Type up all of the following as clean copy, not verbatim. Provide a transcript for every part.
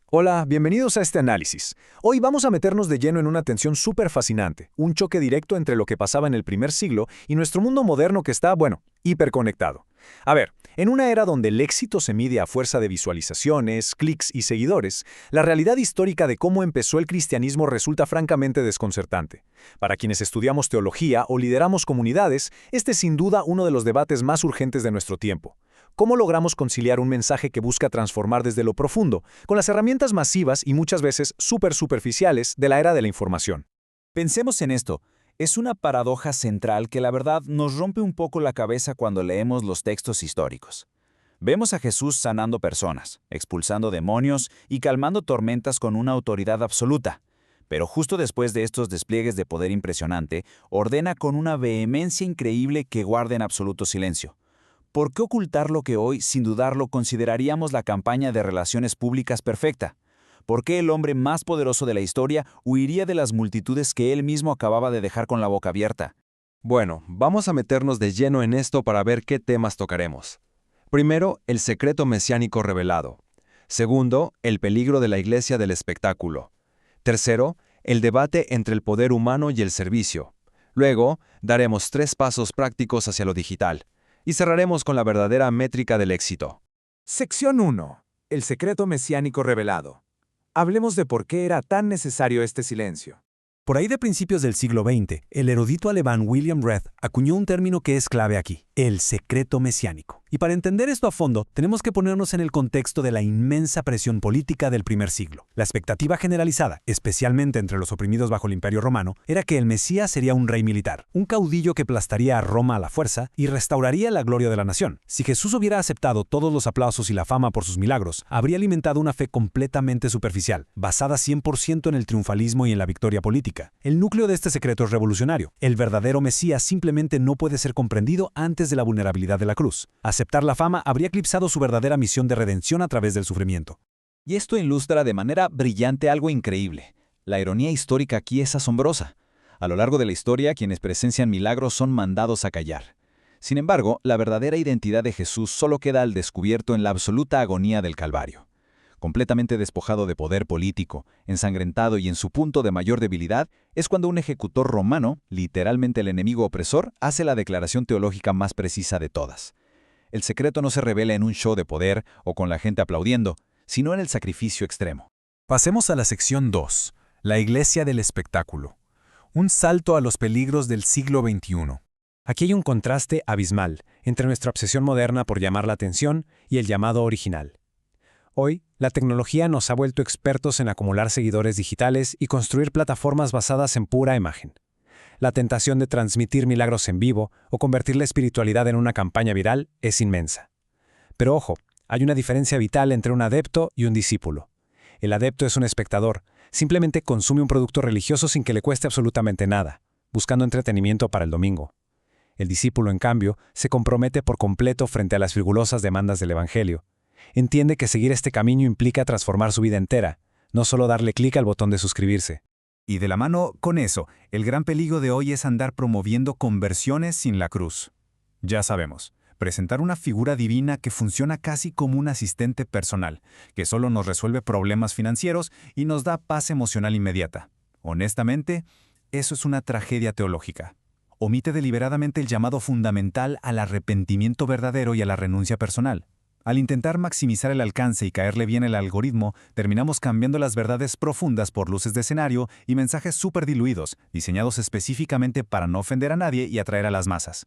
Hola, bienvenidos a este análisis. Hoy vamos a meternos de lleno en una tensión súper fascinante, un choque directo entre lo que pasaba en el primer siglo y nuestro mundo moderno que está, bueno, hiperconectado. A ver, en una era donde el éxito se mide a fuerza de visualizaciones, clics y seguidores, la realidad histórica de cómo empezó el cristianismo resulta francamente desconcertante. Para quienes estudiamos teología o lideramos comunidades, este es sin duda uno de los debates más urgentes de nuestro tiempo. ¿Cómo logramos conciliar un mensaje que busca transformar desde lo profundo, con las herramientas masivas y muchas veces súper superficiales de la era de la información? Pensemos en esto. Es una paradoja central que la verdad nos rompe un poco la cabeza cuando leemos los textos históricos. Vemos a Jesús sanando personas, expulsando demonios y calmando tormentas con una autoridad absoluta. Pero justo después de estos despliegues de poder impresionante, ordena con una vehemencia increíble que guarden absoluto silencio. ¿Por qué ocultar lo que hoy, sin dudarlo, consideraríamos la campaña de relaciones públicas perfecta? ¿Por qué el hombre más poderoso de la historia huiría de las multitudes que él mismo acababa de dejar con la boca abierta? Bueno, vamos a meternos de lleno en esto para ver qué temas tocaremos. Primero, el secreto mesiánico revelado. Segundo, el peligro de la iglesia del espectáculo. Tercero, el debate entre el poder humano y el servicio. Luego, daremos 3 pasos prácticos hacia lo digital. Y cerraremos con la verdadera métrica del éxito. Sección 1. El secreto mesiánico revelado. Hablemos de por qué era tan necesario este silencio. Por ahí de principios del siglo XX, el erudito alemán William Reith acuñó un término que es clave aquí, el secreto mesiánico. Y para entender esto a fondo, tenemos que ponernos en el contexto de la inmensa presión política del primer siglo. La expectativa generalizada, especialmente entre los oprimidos bajo el Imperio Romano, era que el Mesías sería un rey militar, un caudillo que aplastaría a Roma a la fuerza y restauraría la gloria de la nación. Si Jesús hubiera aceptado todos los aplausos y la fama por sus milagros, habría alimentado una fe completamente superficial, basada 100% en el triunfalismo y en la victoria política. El núcleo de este secreto es revolucionario. El verdadero Mesías simplemente no puede ser comprendido antes de la vulnerabilidad de la cruz. Aceptar la fama habría eclipsado su verdadera misión de redención a través del sufrimiento. Y esto ilustra de manera brillante algo increíble. La ironía histórica aquí es asombrosa. A lo largo de la historia, quienes presencian milagros son mandados a callar. Sin embargo, la verdadera identidad de Jesús solo queda al descubierto en la absoluta agonía del Calvario. Completamente despojado de poder político, ensangrentado y en su punto de mayor debilidad, es cuando un ejecutor romano, literalmente el enemigo opresor, hace la declaración teológica más precisa de todas. El secreto no se revela en un show de poder o con la gente aplaudiendo, sino en el sacrificio extremo. Pasemos a la sección 2, la iglesia del espectáculo. Un salto a los peligros del siglo XXI. Aquí hay un contraste abismal entre nuestra obsesión moderna por llamar la atención y el llamado original. Hoy, la tecnología nos ha vuelto expertos en acumular seguidores digitales y construir plataformas basadas en pura imagen. La tentación de transmitir milagros en vivo o convertir la espiritualidad en una campaña viral es inmensa. Pero ojo, hay una diferencia vital entre un adepto y un discípulo. El adepto es un espectador, simplemente consume un producto religioso sin que le cueste absolutamente nada, buscando entretenimiento para el domingo. El discípulo, en cambio, se compromete por completo frente a las frigulosas demandas del Evangelio. Entiende que seguir este camino implica transformar su vida entera, no solo darle clic al botón de suscribirse. Y de la mano con eso, el gran peligro de hoy es andar promoviendo conversiones sin la cruz. Ya sabemos, presentar una figura divina que funciona casi como un asistente personal, que solo nos resuelve problemas financieros y nos da paz emocional inmediata. Honestamente, eso es una tragedia teológica. Omite deliberadamente el llamado fundamental al arrepentimiento verdadero y a la renuncia personal. Al intentar maximizar el alcance y caerle bien el algoritmo, terminamos cambiando las verdades profundas por luces de escenario y mensajes súper diluidos, diseñados específicamente para no ofender a nadie y atraer a las masas.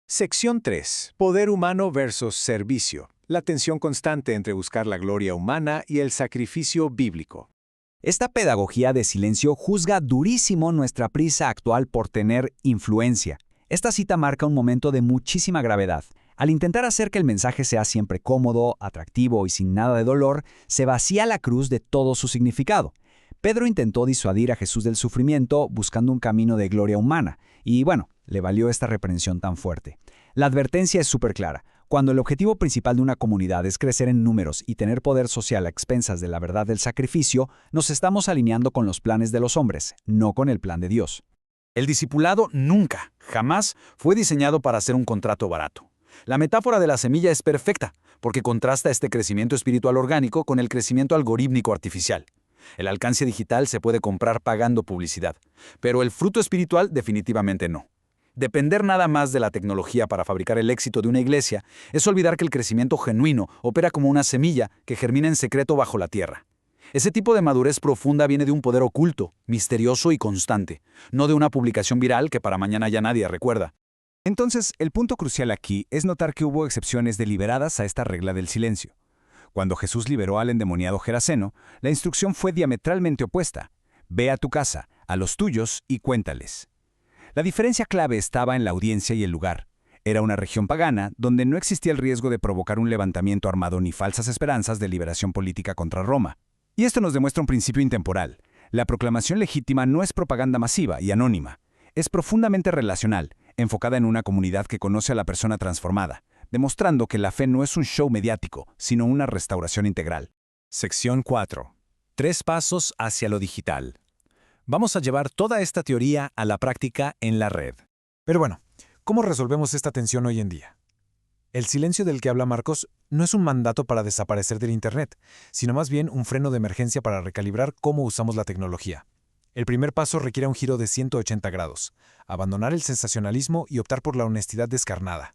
Sección 3. Poder humano versus servicio. La tensión constante entre buscar la gloria humana y el sacrificio bíblico. Esta pedagogía de silencio juzga durísimo nuestra prisa actual por tener influencia. Esta cita marca un momento de muchísima gravedad. Al intentar hacer que el mensaje sea siempre cómodo, atractivo y sin nada de dolor, se vacía la cruz de todo su significado. Pedro intentó disuadir a Jesús del sufrimiento buscando un camino de gloria humana, y bueno, le valió esta reprensión tan fuerte. La advertencia es súper clara. Cuando el objetivo principal de una comunidad es crecer en números y tener poder social a expensas de la verdad del sacrificio, nos estamos alineando con los planes de los hombres, no con el plan de Dios. El discipulado nunca, jamás, fue diseñado para ser un contrato barato. La metáfora de la semilla es perfecta, porque contrasta este crecimiento espiritual orgánico con el crecimiento algorítmico artificial. El alcance digital se puede comprar pagando publicidad, pero el fruto espiritual definitivamente no. Depender nada más de la tecnología para fabricar el éxito de una iglesia es olvidar que el crecimiento genuino opera como una semilla que germina en secreto bajo la tierra. Ese tipo de madurez profunda viene de un poder oculto, misterioso y constante, no de una publicación viral que para mañana ya nadie recuerda. Entonces, el punto crucial aquí es notar que hubo excepciones deliberadas a esta regla del silencio. Cuando Jesús liberó al endemoniado Geraseno, la instrucción fue diametralmente opuesta. Ve a tu casa, a los tuyos y cuéntales. La diferencia clave estaba en la audiencia y el lugar. Era una región pagana donde no existía el riesgo de provocar un levantamiento armado ni falsas esperanzas de liberación política contra Roma. Y esto nos demuestra un principio intemporal. La proclamación legítima no es propaganda masiva y anónima. Es profundamente relacional, enfocada en una comunidad que conoce a la persona transformada, demostrando que la fe no es un show mediático, sino una restauración integral. Sección 4. 3 pasos hacia lo digital. Vamos a llevar toda esta teoría a la práctica en la red. Pero bueno, ¿cómo resolvemos esta tensión hoy en día? El silencio del que habla Marcos no es un mandato para desaparecer del Internet, sino más bien un freno de emergencia para recalibrar cómo usamos la tecnología. El primer paso requiere un giro de 180 grados, abandonar el sensacionalismo y optar por la honestidad descarnada.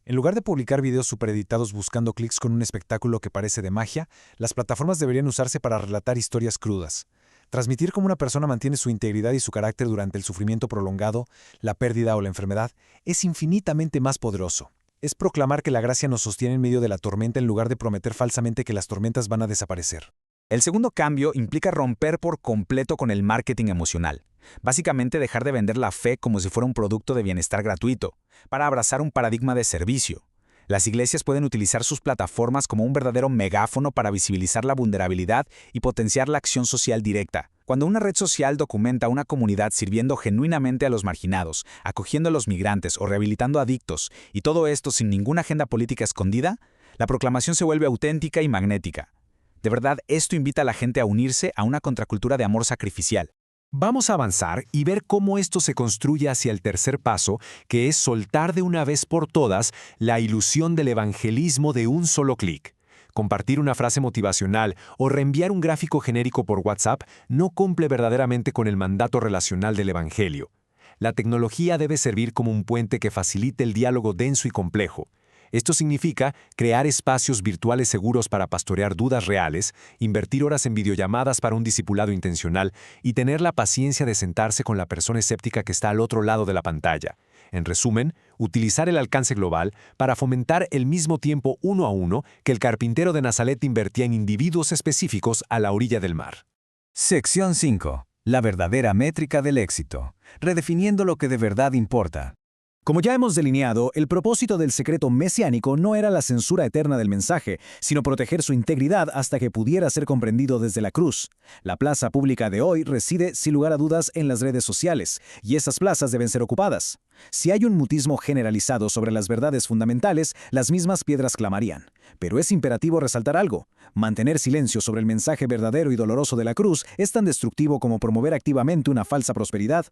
En lugar de publicar videos supereditados buscando clics con un espectáculo que parece de magia, las plataformas deberían usarse para relatar historias crudas. Transmitir cómo una persona mantiene su integridad y su carácter durante el sufrimiento prolongado, la pérdida o la enfermedad, es infinitamente más poderoso. Es proclamar que la gracia nos sostiene en medio de la tormenta en lugar de prometer falsamente que las tormentas van a desaparecer. El segundo cambio implica romper por completo con el marketing emocional. Básicamente dejar de vender la fe como si fuera un producto de bienestar gratuito, para abrazar un paradigma de servicio. Las iglesias pueden utilizar sus plataformas como un verdadero megáfono para visibilizar la vulnerabilidad y potenciar la acción social directa. Cuando una red social documenta una comunidad sirviendo genuinamente a los marginados, acogiendo a los migrantes o rehabilitando adictos, y todo esto sin ninguna agenda política escondida, la proclamación se vuelve auténtica y magnética. De verdad, esto invita a la gente a unirse a una contracultura de amor sacrificial. Vamos a avanzar y ver cómo esto se construye hacia el tercer paso, que es soltar de una vez por todas la ilusión del evangelismo de un solo clic. Compartir una frase motivacional o reenviar un gráfico genérico por WhatsApp no cumple verdaderamente con el mandato relacional del evangelio. La tecnología debe servir como un puente que facilite el diálogo denso y complejo. Esto significa crear espacios virtuales seguros para pastorear dudas reales, invertir horas en videollamadas para un discipulado intencional y tener la paciencia de sentarse con la persona escéptica que está al otro lado de la pantalla. En resumen, utilizar el alcance global para fomentar el mismo tiempo uno a uno que el carpintero de Nazaret invertía en individuos específicos a la orilla del mar. Sección 5. La verdadera métrica del éxito. Redefiniendo lo que de verdad importa. Como ya hemos delineado, el propósito del secreto mesiánico no era la censura eterna del mensaje, sino proteger su integridad hasta que pudiera ser comprendido desde la cruz. La plaza pública de hoy reside, sin lugar a dudas, en las redes sociales, y esas plazas deben ser ocupadas. Si hay un mutismo generalizado sobre las verdades fundamentales, las mismas piedras clamarían. Pero es imperativo resaltar algo. Mantener silencio sobre el mensaje verdadero y doloroso de la cruz es tan destructivo como promover activamente una falsa prosperidad.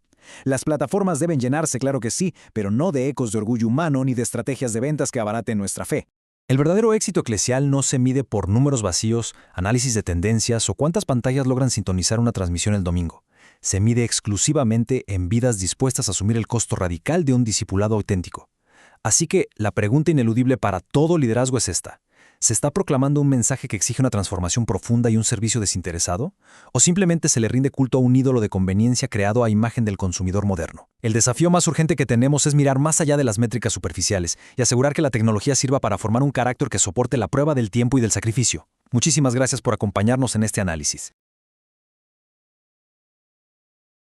Las plataformas deben llenarse, claro que sí, pero no de ecos de orgullo humano ni de estrategias de ventas que abaraten nuestra fe. El verdadero éxito eclesial no se mide por números vacíos, análisis de tendencias o cuántas pantallas logran sintonizar una transmisión el domingo. Se mide exclusivamente en vidas dispuestas a asumir el costo radical de un discipulado auténtico. Así que la pregunta ineludible para todo liderazgo es esta. ¿Se está proclamando un mensaje que exige una transformación profunda y un servicio desinteresado? ¿O simplemente se le rinde culto a un ídolo de conveniencia creado a imagen del consumidor moderno? El desafío más urgente que tenemos es mirar más allá de las métricas superficiales y asegurar que la tecnología sirva para formar un carácter que soporte la prueba del tiempo y del sacrificio. Muchísimas gracias por acompañarnos en este análisis.